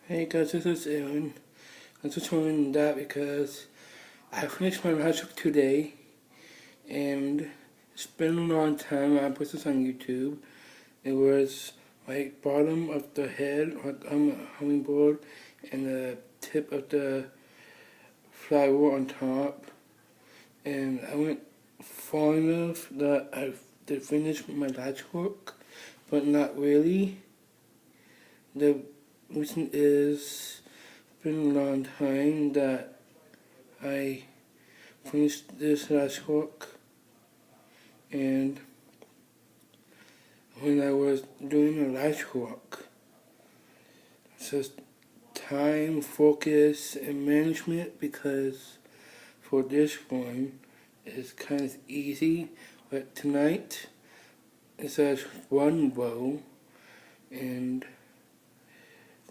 Hey guys, this is Aaron. I'm just showing that because I finished my Latch today, and it's been a long time. I put this on YouTube. It was like bottom of the head, like I'm a hummingbird, and the tip of the flower on top. And I went far enough that I did finish my Latch work, but not really. The reason is it's been a long time that I finished this last work, and when I was doing the last work, it's just time, focus, and management, because for this one it's kind of easy, but tonight it says one row, and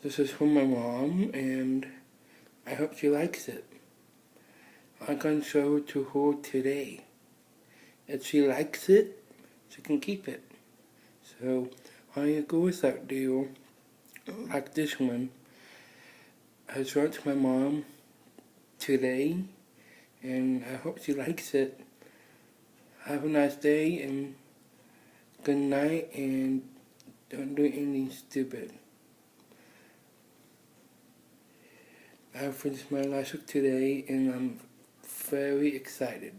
this is from my mom, and I hope she likes it. I'm gonna show it to her today. If she likes it, she can keep it. So, I go with that deal, like this one. I showed it to my mom today, and I hope she likes it. Have a nice day, and good night, and don't do anything stupid. I finished my last book today, and I'm very excited.